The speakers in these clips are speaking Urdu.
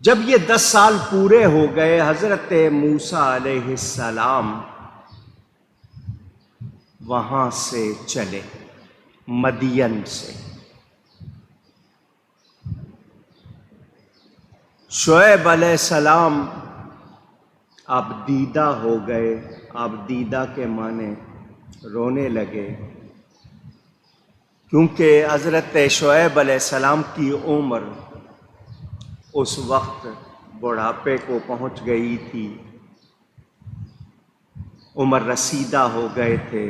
جب یہ 10 سال پورے ہو گئے، حضرت موسیٰ علیہ السلام وہاں سے چلے، مدین سے۔ شعیب علیہ السلام آپ دیدہ ہو گئے۔ آپ دیدہ کے معنی رونے لگے، کیونکہ حضرت شعیب علیہ السلام کی عمر اس وقت بڑھاپے کو پہنچ گئی تھی، عمر رسیدہ ہو گئے تھے،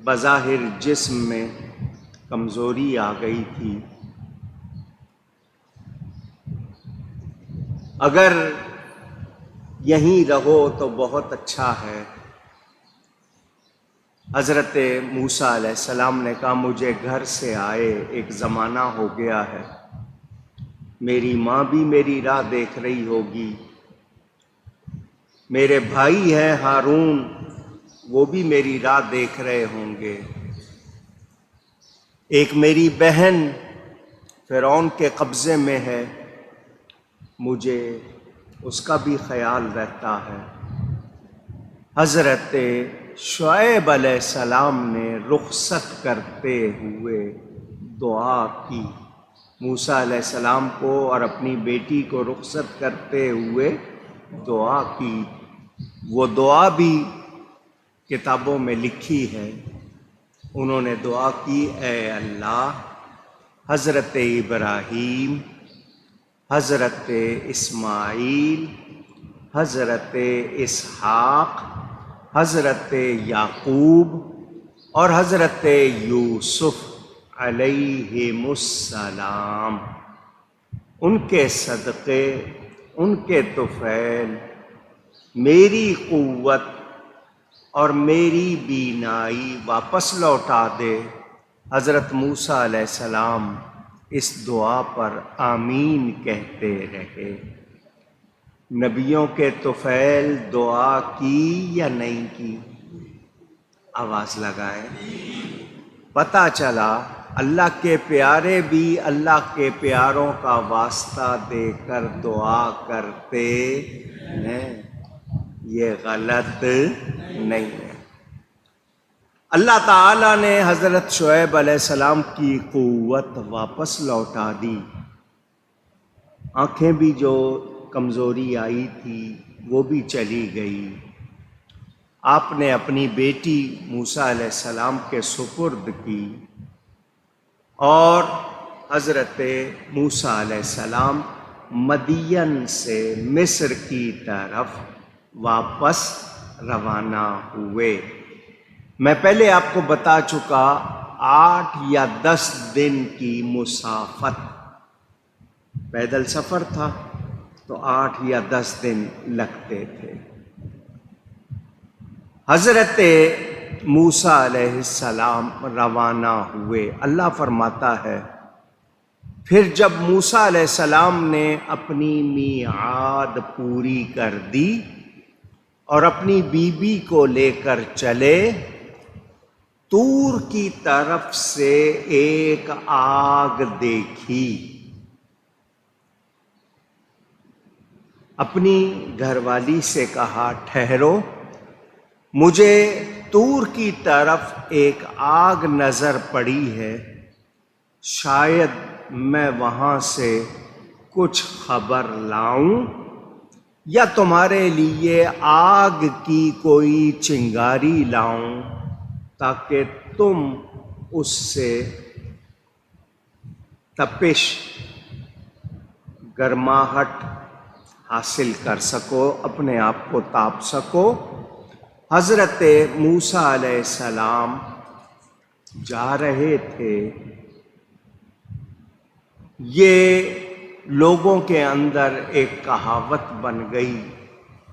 بظاہر جسم میں کمزوری آ گئی تھی۔ اگر یہیں رہو تو بہت اچھا ہے۔ حضرت موسیٰ علیہ السلام نے کہا مجھے گھر سے آئے ایک زمانہ ہو گیا ہے، میری ماں بھی میری راہ دیکھ رہی ہوگی، میرے بھائی ہیں ہارون وہ بھی میری راہ دیکھ رہے ہوں گے، ایک میری بہن فرعون کے قبضے میں ہے، مجھے اس کا بھی خیال رہتا ہے۔ حضرت شعیب علیہ السلام نے رخصت کرتے ہوئے دعا کی، موسیٰ علیہ السلام کو اور اپنی بیٹی کو رخصت کرتے ہوئے دعا کی۔ وہ دعا بھی کتابوں میں لکھی ہے۔ انہوں نے دعا کی، اے اللہ حضرت ابراہیم، حضرت اسماعیل، حضرت اسحاق، حضرت یعقوب اور حضرت یوسف علیہم السلام، ان کے صدقے، ان کے طفیل میری قوت اور میری بینائی واپس لوٹا دے۔ حضرت موسیٰ علیہ السلام اس دعا پر آمین کہتے رہے۔ نبیوں کے طفیل دعا کی یا نہیں کی؟ آواز لگائے۔ پتہ چلا اللہ کے پیارے بھی اللہ کے پیاروں کا واسطہ دے کر دعا کرتے ہیں، یہ غلط نہیں ہے۔ اللہ تعالیٰ نے حضرت شعیب علیہ السلام کی قوت واپس لوٹا دی، آنکھیں بھی جو کمزوری آئی تھی وہ بھی چلی گئی۔ آپ نے اپنی بیٹی موسیٰ علیہ السلام کے سپرد کی اور حضرت موسیٰ علیہ السلام مدین سے مصر کی طرف واپس روانہ ہوئے۔ میں پہلے آپ کو بتا چکا 8 یا 10 دن کی مسافت، پیدل سفر تھا تو 8 یا 10 دن لگتے تھے۔ حضرت موسیٰ علیہ السلام روانہ ہوئے۔ اللہ فرماتا ہے پھر جب موسیٰ علیہ السلام نے اپنی میعاد پوری کر دی اور اپنی بیوی کو لے کر چلے، طور کی طرف سے ایک آگ دیکھی۔ اپنی گھر والی سے کہا ٹھہرو، مجھے طور کی طرف ایک آگ نظر پڑی ہے، شاید میں وہاں سے کچھ خبر لاؤں یا تمہارے لیے آگ کی کوئی چنگاری لاؤں تاکہ تم اس سے تپش، گرماہٹ حاصل کر سکو، اپنے آپ کو تاپ سکو۔ حضرت موسیٰ علیہ السلام جا رہے تھے، یہ لوگوں کے اندر ایک کہاوت بن گئی،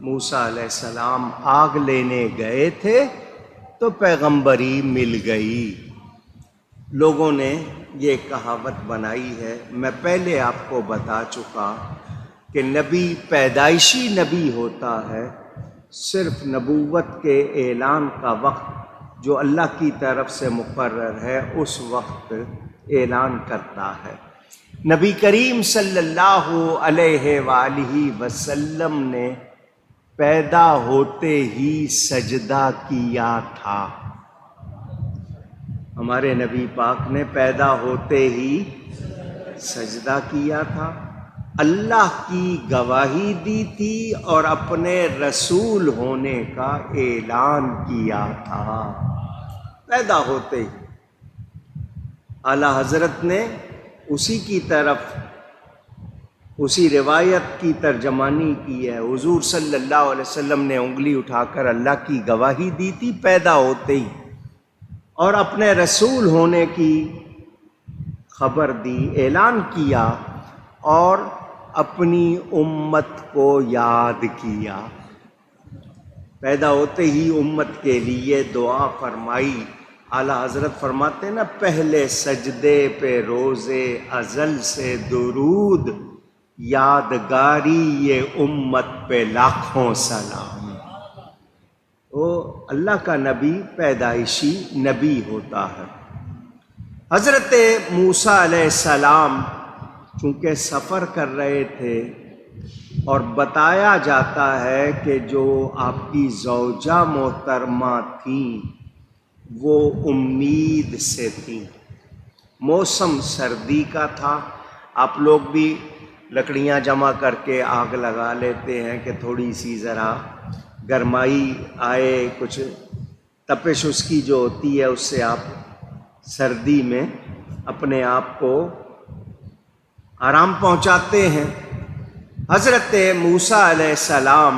موسیٰ علیہ السلام آگ لینے گئے تھے تو پیغمبری مل گئی۔ لوگوں نے یہ کہاوت بنائی ہے۔ میں پہلے آپ کو بتا چکا کہ نبی پیدائشی نبی ہوتا ہے، صرف نبوت کے اعلان کا وقت جو اللہ کی طرف سے مقرر ہے اس وقت اعلان کرتا ہے۔ نبی کریم صلی اللہ علیہ وآلہ وسلم نے پیدا ہوتے ہی سجدہ کیا تھا۔ ہمارے نبی پاک نے پیدا ہوتے ہی سجدہ کیا تھا، اللہ کی گواہی دی تھی اور اپنے رسول ہونے کا اعلان کیا تھا پیدا ہوتے ہی۔ اعلیٰ حضرت نے اسی کی طرف اسی روایت کی ترجمانی کی ہے۔ حضور صلی اللہ علیہ وسلم نے انگلی اٹھا کر اللہ کی گواہی دی تھی پیدا ہوتے ہی، اور اپنے رسول ہونے کی خبر دی، اعلان کیا، اور اپنی امت کو یاد کیا۔ پیدا ہوتے ہی امت کے لیے دعا فرمائی۔ اعلیٰ حضرت فرماتے ہیں نا، پہلے سجدے پہ روز ازل سے درود، یادگاری یہ امت پہ لاکھوں سلام۔ وہ اللہ کا نبی پیدائشی نبی ہوتا ہے۔ حضرت موسیٰ علیہ السلام چونکہ سفر کر رہے تھے، اور بتایا جاتا ہے کہ جو آپ کی زوجہ محترمہ تھیں وہ امید سے تھیں۔ موسم سردی کا تھا، آپ لوگ بھی لکڑیاں جمع کر کے آگ لگا لیتے ہیں کہ تھوڑی سی ذرا گرمائی آئے، کچھ تپش اس کی جو ہوتی ہے اس سے آپ سردی میں اپنے آپ کو آرام پہنچاتے ہیں۔ حضرت موسیٰ علیہ السلام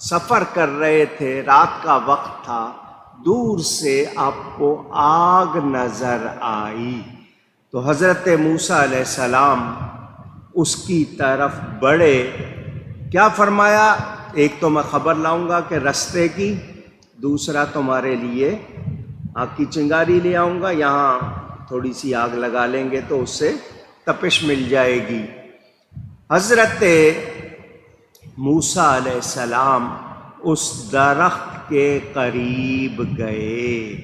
سفر کر رہے تھے، رات کا وقت تھا، دور سے آپ کو آگ نظر آئی تو حضرت موسیٰ علیہ السلام اس کی طرف بڑھے۔ کیا فرمایا؟ ایک تو میں خبر لاؤں گا کہ رستے کی، دوسرا تمہارے لیے آگ کی چنگاری لے آؤں گا، یہاں تھوڑی سی آگ لگا لیں گے تو اس سے تپش مل جائے گی۔ حضرت موسیٰ علیہ السلام اس درخت کے قریب گئے۔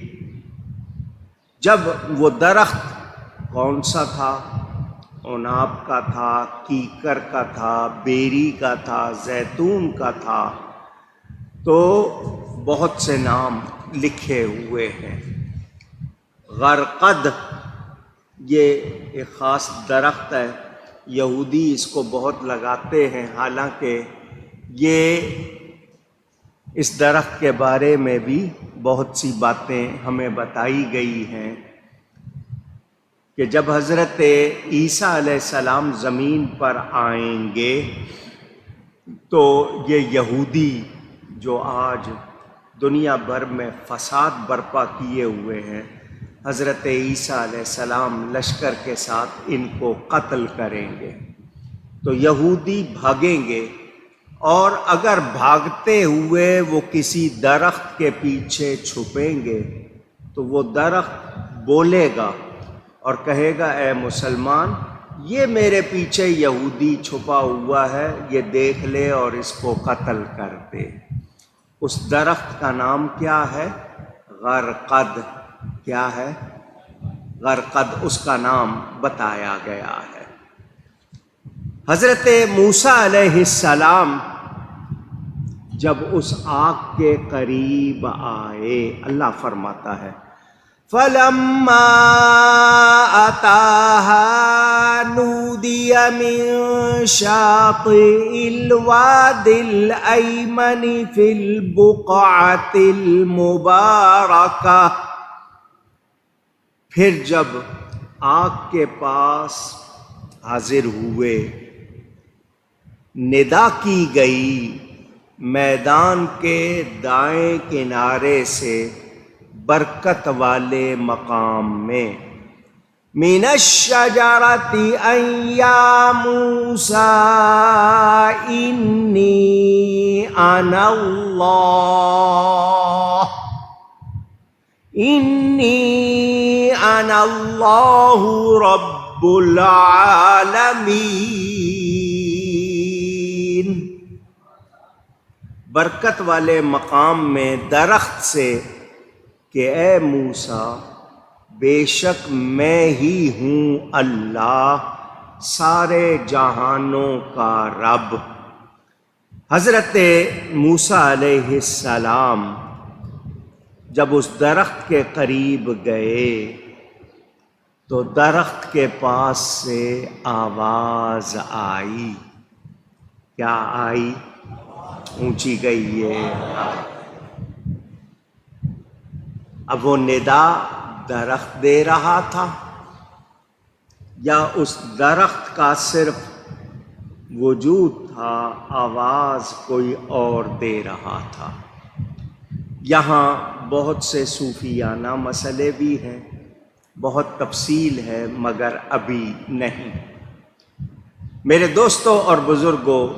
جب وہ درخت کون سا تھا؟ عناب کا تھا، کیکر کا تھا، بیری کا تھا، زیتون کا تھا، تو بہت سے نام لکھے ہوئے ہیں۔ غرقد یہ ایک خاص درخت ہے، یہودی اس کو بہت لگاتے ہیں، حالانکہ یہ اس درخت کے بارے میں بھی بہت سی باتیں ہمیں بتائی گئی ہیں کہ جب حضرت عیسیٰ علیہ السلام زمین پر آئیں گے تو یہ یہودی جو آج دنیا بھر میں فساد برپا کیے ہوئے ہیں، حضرت عیسیٰ علیہ السلام لشکر کے ساتھ ان کو قتل کریں گے، تو یہودی بھاگیں گے، اور اگر بھاگتے ہوئے وہ کسی درخت کے پیچھے چھپیں گے تو وہ درخت بولے گا اور کہے گا اے مسلمان، یہ میرے پیچھے یہودی چھپا ہوا ہے، یہ دیکھ لے اور اس کو قتل کر دے۔ اس درخت کا نام کیا ہے؟ غرقد۔ کیا ہے؟ غرقد، اس کا نام بتایا گیا ہے۔ حضرت موسیٰ علیہ السلام جب اس آگ کے قریب آئے، اللہ فرماتا ہے فَلَمَّا أَتَاهَا نُودِيَ مِن شَاطِئِ الْوَادِ الْأَيْمَنِ فِي الْبُقْعَةِ الْمُبَارَكَةِ۔ پھر جب آگ کے پاس حاضر ہوئے، ندا کی گئی میدان کے دائیں کنارے سے برکت والے مقام میں، مِنَ الشَّجَرَةِ أَن يَا مُوسَىٰ إِنِّي أَنَا اللَّهُ رَبُّ العالمین۔ برکت والے مقام میں درخت سے کہ اے موسیٰ، بے شک میں ہی ہوں اللہ سارے جہانوں کا رب۔ حضرت موسیٰ علیہ السلام جب اس درخت کے قریب گئے تو درخت کے پاس سے آواز آئی۔ کیا آئی؟ اونچی گئی ہے۔ اب وہ ندا درخت دے رہا تھا یا اس درخت کا صرف وجود تھا، آواز کوئی اور دے رہا تھا؟ یہاں بہت سے صوفیانہ مسئلے بھی ہیں، بہت تفصیل ہے، مگر ابھی نہیں۔ میرے دوستوں اور بزرگوں،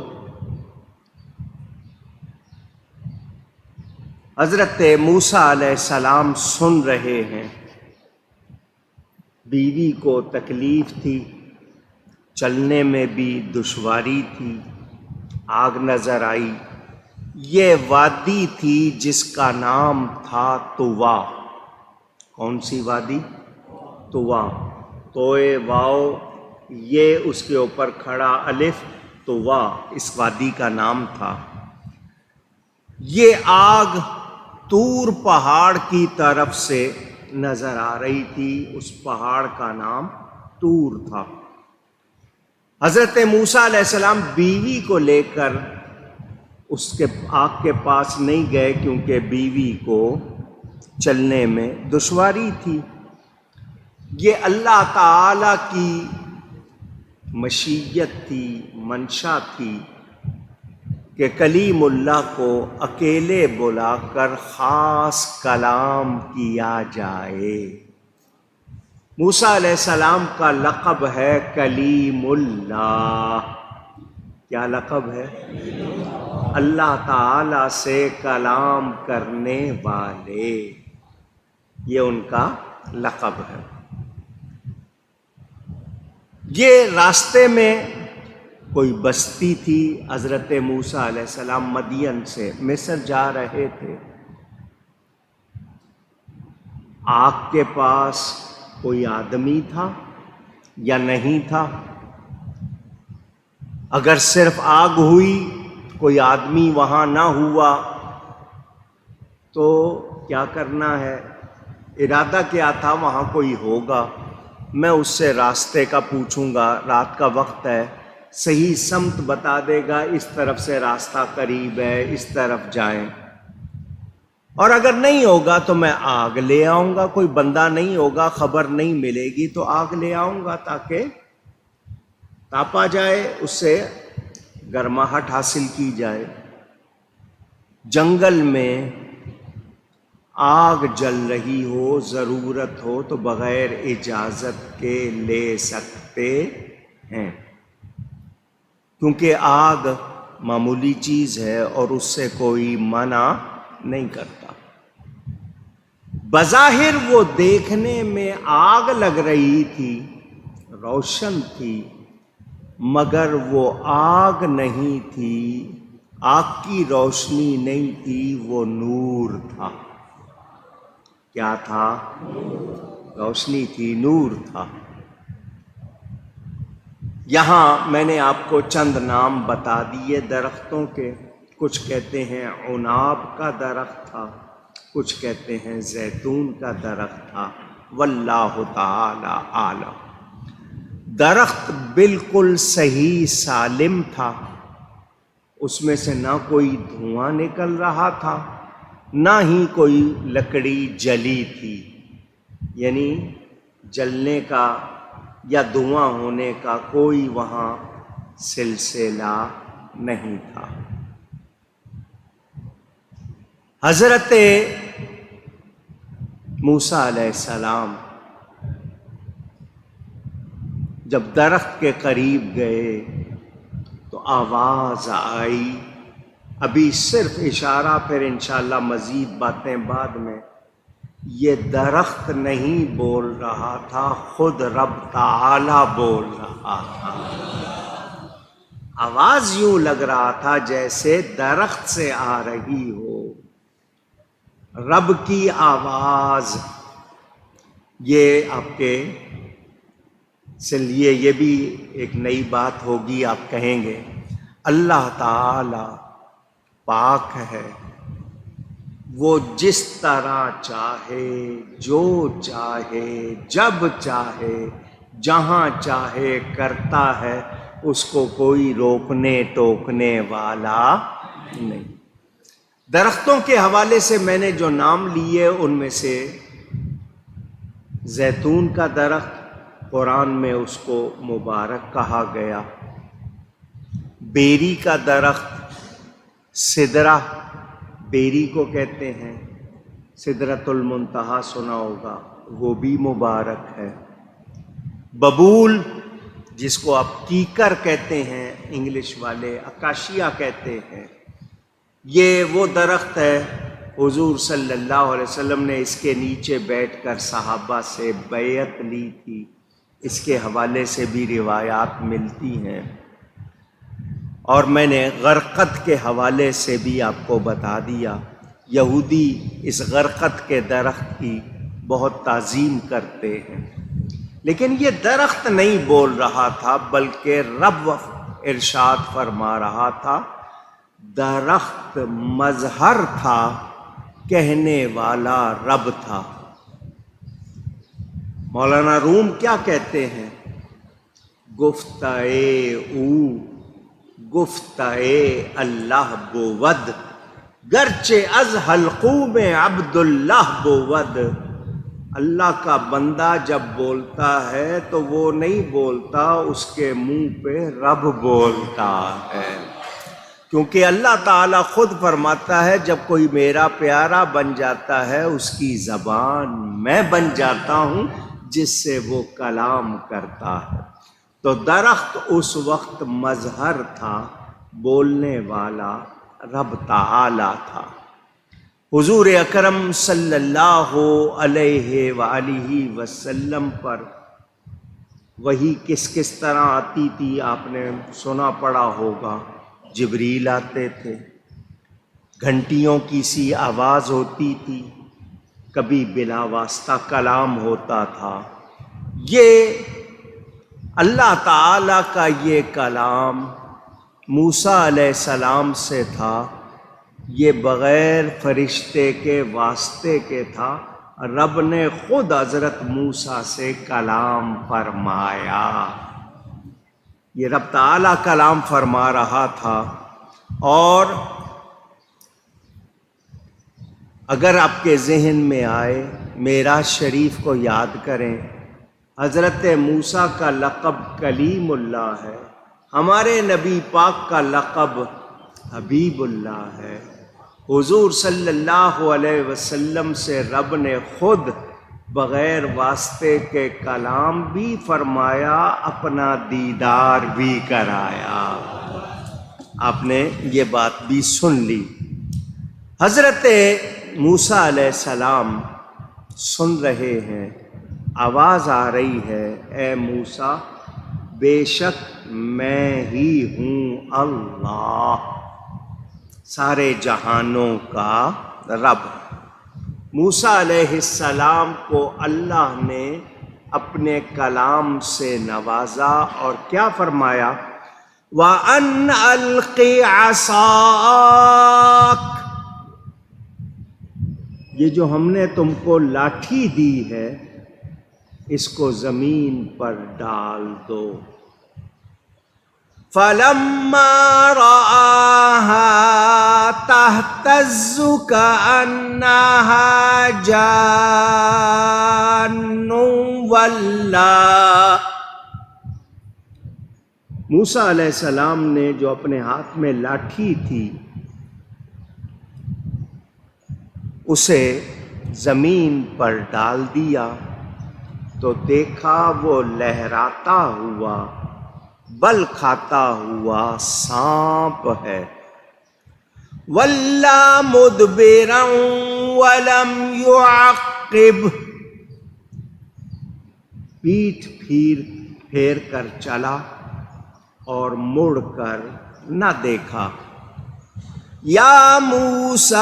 حضرت موسیٰ علیہ السلام سن رہے ہیں، بیوی کو تکلیف تھی، چلنے میں بھی دشواری تھی، آگ نظر آئی۔ یہ وادی تھی جس کا نام تھا طوا۔ کون سی وادی؟ طوا۔ توئے واؤ یہ اس کے اوپر کھڑا الف، طوا اس وادی کا نام تھا۔ یہ آگ طور پہاڑ کی طرف سے نظر آ رہی تھی، اس پہاڑ کا نام طور تھا۔ حضرت موسیٰ علیہ السلام بیوی کو لے کر اس کے آگ کے پاس نہیں گئے، کیونکہ بیوی کو چلنے میں دشواری تھی۔ یہ اللہ تعالی کی مشیت تھی، منشا تھی کہ کلیم اللہ کو اکیلے بلا کر خاص کلام کیا جائے۔ موسیٰ علیہ السلام کا لقب ہے کلیم اللہ۔ کیا لقب ہے؟ اللہ تعالی سے کلام کرنے والے، یہ ان کا لقب ہے۔ یہ راستے میں کوئی بستی تھی، حضرت موسیٰ علیہ السلام مدین سے مصر جا رہے تھے۔ آگ کے پاس کوئی آدمی تھا یا نہیں تھا؟ اگر صرف آگ ہوئی، کوئی آدمی وہاں نہ ہوا تو کیا کرنا ہے؟ ارادہ کیا تھا؟ وہاں کوئی ہوگا، میں اس سے راستے کا پوچھوں گا، رات کا وقت ہے، صحیح سمت بتا دے گا، اس طرف سے راستہ قریب ہے، اس طرف جائیں۔ اور اگر نہیں ہوگا تو میں آگ لے آؤں گا، کوئی بندہ نہیں ہوگا، خبر نہیں ملے گی تو آگ لے آؤں گا تاکہ تاپا جائے، اس سے گرماہٹ حاصل کی جائے۔ جنگل میں آگ جل رہی ہو، ضرورت ہو تو بغیر اجازت کے لے سکتے ہیں، کیونکہ آگ معمولی چیز ہے اور اس سے کوئی منع نہیں کرتا۔ بظاہر وہ دیکھنے میں آگ لگ رہی تھی، روشن تھی، مگر وہ آگ نہیں تھی، آگ کی روشنی نہیں تھی، وہ نور تھا۔ کیا تھا؟ روشنی تھی، نور تھا۔ یہاں میں نے آپ کو چند نام بتا دیے درختوں کے، کچھ کہتے ہیں عناب کا درخت تھا، کچھ کہتے ہیں زیتون کا درخت تھا، واللہ تعالی عالم۔ درخت بالکل صحیح سالم تھا، اس میں سے نہ کوئی دھواں نکل رہا تھا، نہ ہی کوئی لکڑی جلی تھی، یعنی جلنے کا یا دھواں ہونے کا کوئی وہاں سلسلہ نہیں تھا۔ حضرت موسیٰ علیہ السلام جب درخت کے قریب گئے تو آواز آئی، ابھی صرف اشارہ، پھر انشاءاللہ مزید باتیں بعد میں۔ یہ درخت نہیں بول رہا تھا، خود رب تعالی بول رہا تھا۔ آواز یوں لگ رہا تھا جیسے درخت سے آ رہی ہو، رب کی آواز۔ یہ آپ کے اس لیے یہ بھی ایک نئی بات ہوگی، آپ کہیں گے اللہ تعالی پاک ہے، وہ جس طرح چاہے، جو چاہے، جب چاہے، جہاں چاہے کرتا ہے، اس کو کوئی روکنے ٹوکنے والا نہیں۔ درختوں کے حوالے سے میں نے جو نام لیے ان میں سے زیتون کا درخت، قرآن میں اس کو مبارک کہا گیا۔ بیری کا درخت، سدرہ بیری کو کہتے ہیں، سدرۃ المنتہا سنا ہوگا، وہ بھی مبارک ہے۔ ببول جس کو آپ کیکر کہتے ہیں، انگلش والے اکاشیا کہتے ہیں، یہ وہ درخت ہے، حضور صلی اللہ علیہ وسلم نے اس کے نیچے بیٹھ کر صحابہ سے بیعت لی تھی، اس کے حوالے سے بھی روایات ملتی ہیں۔ اور میں نے غرقد کے حوالے سے بھی آپ کو بتا دیا، یہودی اس غرقد کے درخت کی بہت تعظیم کرتے ہیں، لیکن یہ درخت نہیں بول رہا تھا بلکہ رب ارشاد فرما رہا تھا۔ درخت مظہر تھا، کہنے والا رب تھا۔ مولانا روم کیا کہتے ہیں؟ گفتائے او گفتائے اللہ بود، گرچہ از حلقوم عبداللہ بود۔ اللہ کا بندہ جب بولتا ہے تو وہ نہیں بولتا، اس کے منہ پہ رب بولتا ہے، کیونکہ اللہ تعالیٰ خود فرماتا ہے جب کوئی میرا پیارا بن جاتا ہے اس کی زبان میں بن جاتا ہوں جس سے وہ کلام کرتا ہے۔ تو درخت اس وقت مظہر تھا، بولنے والا رب تعالیٰ تھا۔ حضور اکرم صلی اللہ علیہ وآلہ وسلم پر وحی کس کس طرح آتی تھی آپ نے سنا پڑا ہوگا۔ جبریل آتے تھے، گھنٹیوں کی سی آواز ہوتی تھی، کبھی بلا واسطہ کلام ہوتا تھا۔ یہ اللہ تعالیٰ کا یہ کلام موسیٰ علیہ السلام سے تھا، یہ بغیر فرشتے کے واسطے کے تھا۔ رب نے خود حضرت موسیٰ سے کلام فرمایا، یہ رب تعالیٰ کلام فرما رہا تھا۔ اور اگر آپ کے ذہن میں آئے، معراج شریف کو یاد کریں، حضرت موسیٰ کا لقب کلیم اللہ ہے، ہمارے نبی پاک کا لقب حبیب اللہ ہے۔ حضور صلی اللہ علیہ وسلم سے رب نے خود بغیر واسطے کے کلام بھی فرمایا، اپنا دیدار بھی کرایا۔ آپ نے یہ بات بھی سن لی۔ حضرت موسیٰ علیہ السلام سن رہے ہیں، آواز آ رہی ہے، اے موسیٰ بے شک میں ہی ہوں اللہ، سارے جہانوں کا رب۔ موسیٰ علیہ السلام کو اللہ نے اپنے کلام سے نوازا اور کیا فرمایا؟ وَأَنْ أَلْقِ عَصَاكَ، یہ جو ہم نے تم کو لاٹھی دی ہے اس کو زمین پر ڈال دو۔ فَلَمَّا رَآهَا تَهْتَزُّ كَأَنَّهَا جَانٌّ وَلَّا، موسیٰ علیہ السلام نے جو اپنے ہاتھ میں لاٹھی تھی اسے زمین پر ڈال دیا تو دیکھا وہ لہراتا ہوا، بل کھاتا ہوا سانپ ہے۔ وَلَّا مُدْبِرًا وَلَمْ يُعَقِّبْ، پیٹھ پھیر کر چلا اور مڑ کر نہ دیکھا۔ یا موسیٰ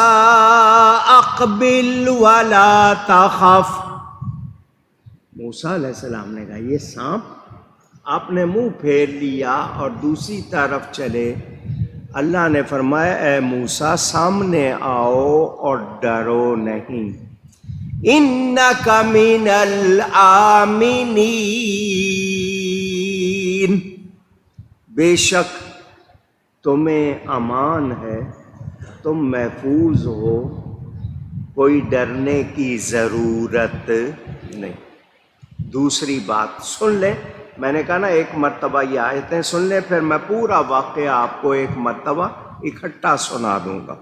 اقبل ولا تخف، موسیٰ علیہ السلام نے کہا یہ سانپ آپ نے منہ پھیر لیا اور دوسری طرف چلے۔ اللہ نے فرمایا اے موسیٰ سامنے آؤ اور ڈرو نہیں۔ اِنَّكَ مِنَ الْآمِنِينَ، بے شک تمہیں امان ہے، تم محفوظ ہو، کوئی ڈرنے کی ضرورت نہیں۔ دوسری بات سن لیں، میں نے کہا نا ایک مرتبہ یہ آیتیں سن لیں، پھر میں پورا واقعہ آپ کو ایک مرتبہ اکٹھا سنا دوں گا۔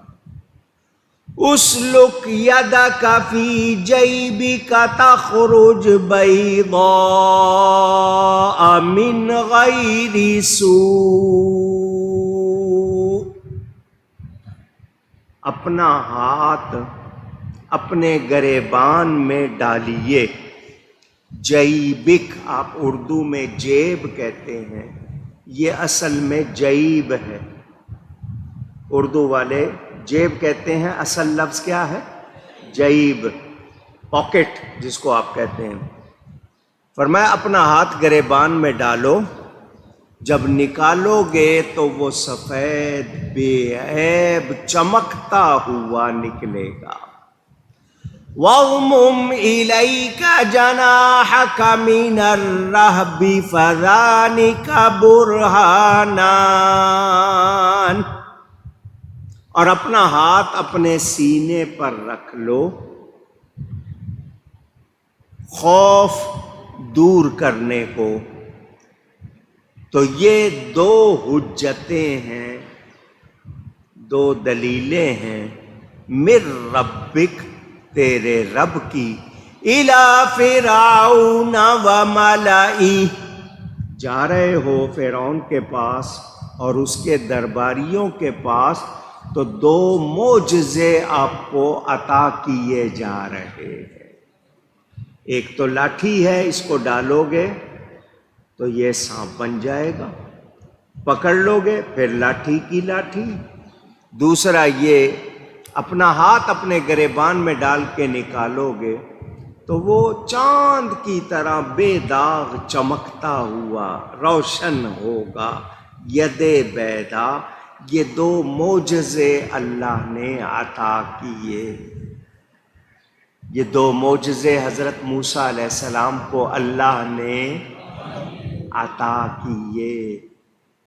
اسلک یدک فی جیبک تخرج بیضاء من غیر سوء، اپنا ہاتھ اپنے گریبان میں ڈالیے۔ جیبک آپ اردو میں جیب کہتے ہیں، یہ اصل میں جیب ہے۔ اردو والے جیب کہتے ہیں، اصل لفظ کیا ہے؟ جیب، پاکٹ جس کو آپ کہتے ہیں۔ فرمایا اپنا ہاتھ گریبان میں ڈالو، جب نکالو گے تو وہ سفید بے عیب چمکتا ہوا نکلے گا۔ وَاضْمُمْ إِلَيْكَ جَنَاحَكَ مِنَ الرَّهْبِ فَذَانِكَ بُرْهَانَانِ، اور اپنا ہاتھ اپنے سینے پر رکھ لو، خوف دور کرنے کو۔ تو یہ دو حجتیں ہیں، دو دلیلیں ہیں، من ربک تیرے رب کی، الی فرعون وملئہ، جا رہے ہو فرعون کے پاس اور اس کے درباریوں کے پاس، تو دو معجزے آپ کو عطا کیے جا رہے ہیں۔ ایک تو لاٹھی ہے، اس کو ڈالو گے تو یہ سانپ بن جائے گا، پکڑ لو گے پھر لاٹھی کی لاٹھی۔ دوسرا یہ اپنا ہاتھ اپنے گریبان میں ڈال کے نکالو گے تو وہ چاند کی طرح بے داغ چمکتا ہوا روشن ہوگا، ید بیدا۔ یہ دو معجزے اللہ نے عطا کیے۔ یہ دو معجزے حضرت موسیٰ علیہ السلام کو اللہ نے عطا کیے۔